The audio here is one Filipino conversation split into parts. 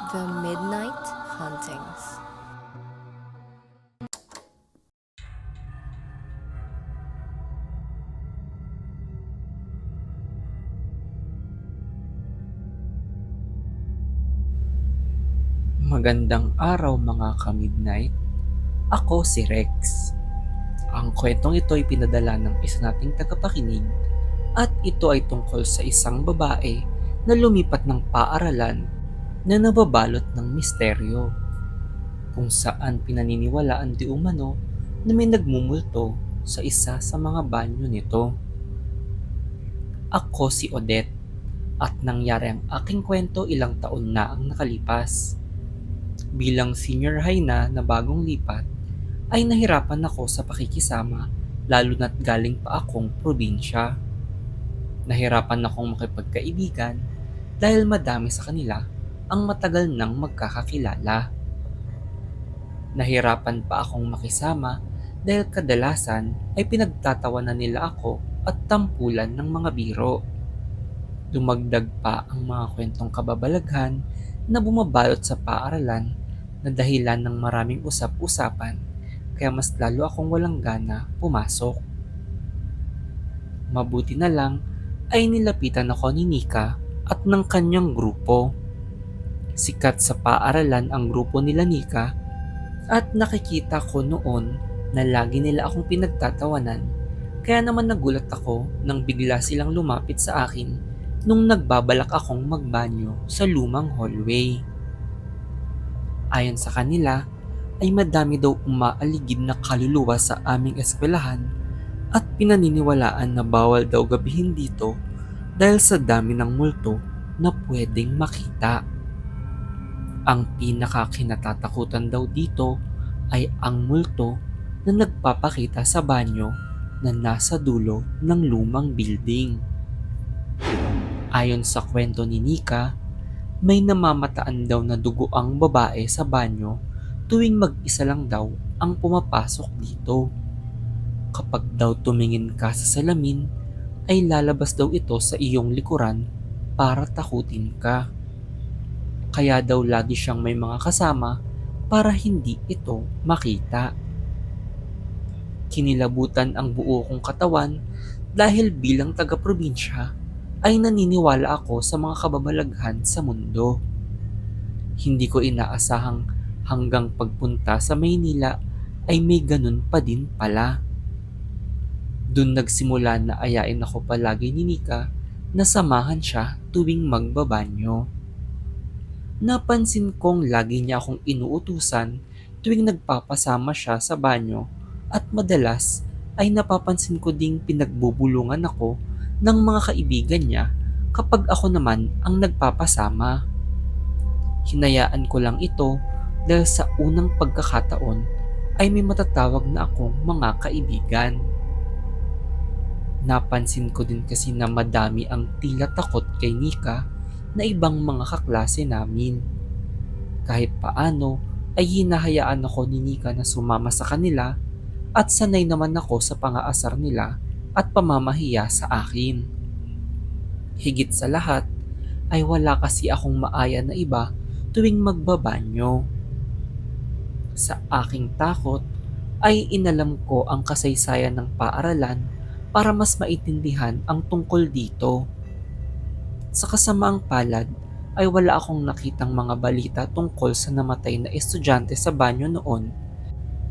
The Midnight Hauntings. Magandang araw mga ka-midnight. Ako si Rex. Ang kwentong ito ay pinadala ng isa nating tagapakinig at ito ay tungkol sa isang babae na lumipat ng paaralan na nababalot ng misteryo kung saan pinaniniwalaan di umano na may nagmumulto sa isa sa mga banyo nito. Ako si Odette at nangyari ang aking kwento ilang taon na ang nakalipas. Bilang senior high na bagong lipat, ay nahirapan ako sa pakikisama lalo na't galing pa akong probinsya. Nahirapan akong makipagkaibigan dahil madami sa kanila ang matagal nang magkakakilala. Nahirapan pa akong makisama dahil kadalasan ay pinagtatawanan nila ako at tampulan ng mga biro. Dumagdag pa ang mga kwentong kababalaghan na bumabalot sa paaralan na dahilan ng maraming usap-usapan kaya mas lalo akong walang gana pumasok. Mabuti na lang ay nilapitan ako ni Nika at ng kanyang grupo. Sikat sa paaralan ang grupo nila Nika at nakikita ko noon na lagi nila akong pinagtatawanan kaya naman nagulat ako nang bigla silang lumapit sa akin nung nagbabalak akong magbanyo sa lumang hallway. Ayon sa kanila, ay madami daw umaaligid na kaluluwa sa aming eskwelahan at pinaniniwalaan na bawal daw gabihin dito dahil sa dami ng multo na pwedeng makita. Ang pinakakinatatakutan daw dito ay ang multo na nagpapakita sa banyo na nasa dulo ng lumang building. Ayon sa kwento ni Nika, may namamataan daw na dugo ang babae sa banyo tuwing mag-isa lang daw ang pumapasok dito. Kapag daw tumingin ka sa salamin, ay lalabas daw ito sa iyong likuran para takutin ka. Kaya daw lagi siyang may mga kasama para hindi ito makita. Kinilabutan ang buo kong katawan dahil bilang taga-probinsya ay naniniwala ako sa mga kababalaghan sa mundo. Hindi ko inaasahang hanggang pagpunta sa Maynila ay may ganun pa din pala. Doon nagsimula na ayain ako palagi ni Nika na samahan siya tuwing magbabanyo. Napansin kong lagi niya akong inuutusan tuwing nagpapasama siya sa banyo at madalas ay napapansin ko ding pinagbubulungan ako ng mga kaibigan niya kapag ako naman ang nagpapasama. Hinayaan ko lang ito dahil sa unang pagkakataon ay may matatawag na akong mga kaibigan. Napansin ko din kasi na madami ang tila takot kay Nika na ibang mga kaklase namin. Kahit paano ay hinahayaan ako ni Nika na sumama sa kanila at sanay naman ako sa pangaasar nila at pamamahiya sa akin. Higit sa lahat ay wala kasi akong maaya na iba tuwing magbabanyo. Sa aking takot ay inalam ko ang kasaysayan ng paaralan para mas maintindihan ang tungkol dito. Sa kasamaang palad ay wala akong nakitang mga balita tungkol sa namatay na estudyante sa banyo noon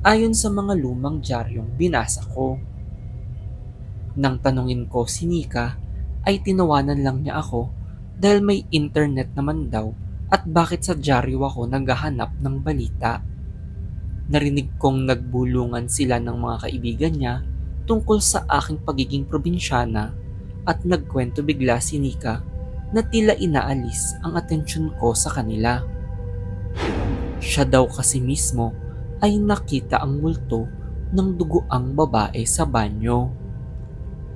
ayon sa mga lumang diaryong binasa ko. Nang tanungin ko si Nika ay tinawanan lang niya ako dahil may internet naman daw at bakit sa dyaryo ako naghahanap ng balita. Narinig kong nagbulungan sila ng mga kaibigan niya tungkol sa aking pagiging probinsyana at nagkwento bigla si Nika na tila inaalis ang atensyon ko sa kanila. Siya daw kasi mismo ay nakita ang multo ng dugoang babae sa banyo.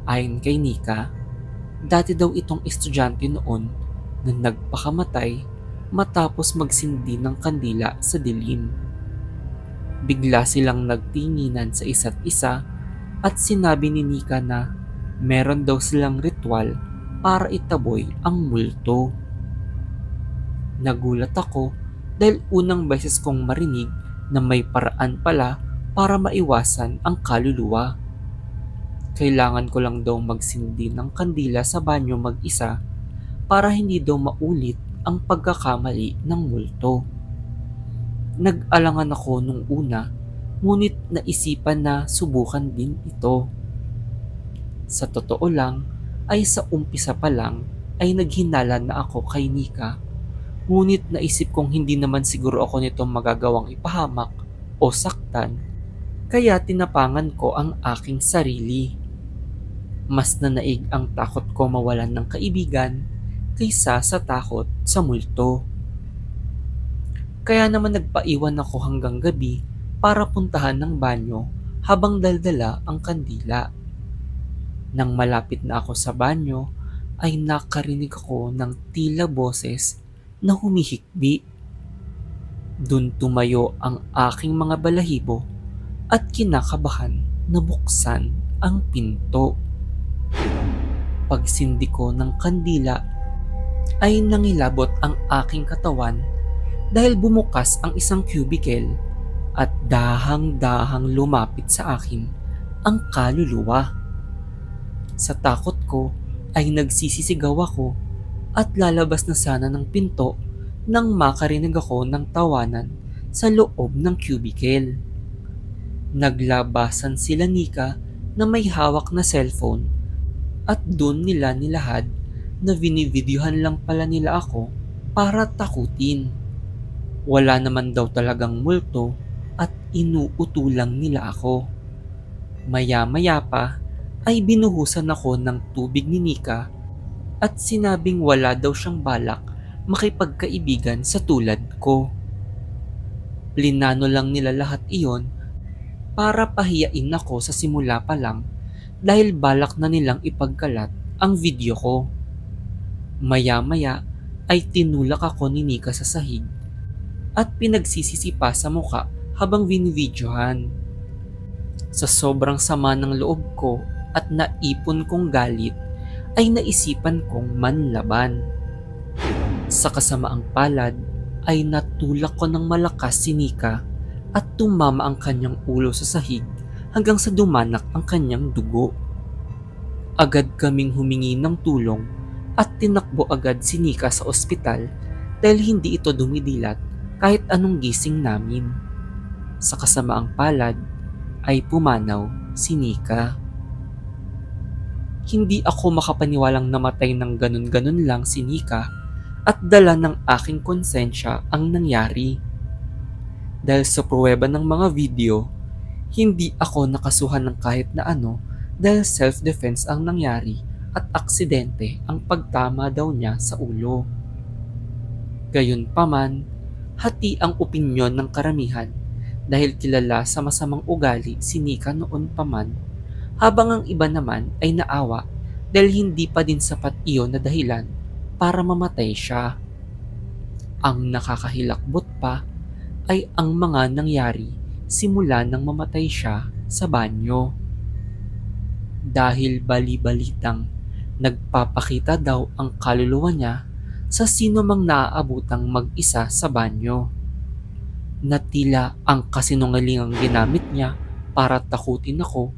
Ayon kay Nika, dati daw itong estudyante noon na nagpakamatay matapos magsindi ng kandila sa dilim. Bigla silang nagtinginan sa isa't isa at sinabi ni Nika na meron daw silang ritual para itaboy ang multo. Nagulat ako dahil unang beses kong marinig na may paraan pala para maiwasan ang kaluluwa. Kailangan ko lang daw magsindi ng kandila sa banyo mag-isa para hindi daw maulit ang pagkakamali ng multo. Nag-alangan ako nung una, ngunit naisipan na subukan din ito. Sa totoo lang, ay sa umpisa pa lang ay naghinala na ako kay Nika. Ngunit naisip kong hindi naman siguro ako nito magagawang ipahamak o saktan, kaya tinapangan ko ang aking sarili. Mas nanaig ang takot ko mawalan ng kaibigan kaysa sa takot sa multo. Kaya naman nagpaiwan ako hanggang gabi para puntahan ng banyo habang daldala ang kandila. Nang malapit na ako sa banyo, ay nakarinig ako ng tila boses na humihikbi. Dun tumayo ang aking mga balahibo at kinakabahan na buksan ang pinto. Pagsindi ko ng kandila ay nangilabot ang aking katawan dahil bumukas ang isang cubicle at dahang-dahang lumapit sa akin ang kaluluwa. Sa takot ko ay nagsisisigaw ako at lalabas na sana ng pinto nang makarinig ako ng tawanan sa loob ng cubicle. Naglabasan sila Nika na may hawak na cellphone at doon nila nilahad na binivideohan lang pala nila ako para takutin. Wala naman daw talagang multo at inuutulang nila ako. Maya-maya pa ay binuhusan ako ng tubig ni Nika at sinabing wala daw siyang balak makipagkaibigan sa tulad ko. Plinano lang nila lahat iyon para pahiyain ako sa simula pa lang dahil balak na nilang ipagkalat ang video ko. Maya-maya ay tinulak ako ni Nika sa sahig at pinagsisisipa sa muka habang binibidyohan. Sa sobrang sama ng loob ko at naipon kong galit ay naisipan kong manlaban. Sa kasamaang palad ay natulak ko ng malakas si Nika at tumama ang kanyang ulo sa sahig hanggang sa dumanak ang kanyang dugo. Agad kaming humingi ng tulong at tinakbo agad si Nika sa ospital dahil hindi ito dumidilat kahit anong gising namin. Sa kasamaang palad ay pumanaw si Nika. Hindi ako makapaniwalang namatay ng ganun-ganun lang si Nika at dala ng aking konsensya ang nangyari. Dahil sa pruweba ng mga video, hindi ako nakasuhan ng kahit na ano dahil self-defense ang nangyari at aksidente ang pagtama daw niya sa ulo. Gayunpaman, hati ang opinyon ng karamihan dahil kilala sa masamang ugali si Nika noon pa man, habang ang iba naman ay naawa dahil hindi pa din sapat iyon na dahilan para mamatay siya. Ang nakakahilakbot pa ay ang mga nangyari simula nang mamatay siya sa banyo. Dahil bali-balitang nagpapakita daw ang kaluluwa niya sa sino mang naaabutang mag-isa sa banyo. Na tila ang kasinungalingang ginamit niya para takutin ako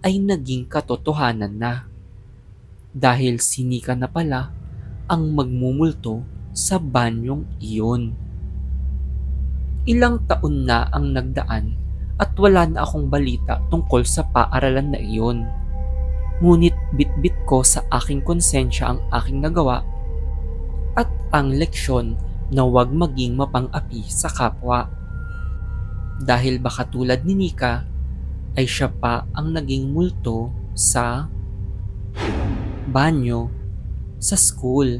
ay naging katotohanan na. Dahil si Nika na pala ang magmumulto sa banyong iyon. Ilang taon na ang nagdaan at wala na akong balita tungkol sa paaralan na iyon. Ngunit bitbit ko sa aking konsensya ang aking nagawa at ang leksyon na huwag maging mapang-api sa kapwa. Dahil baka tulad ni Nika ay siya pa ang naging multo sa banyo sa school.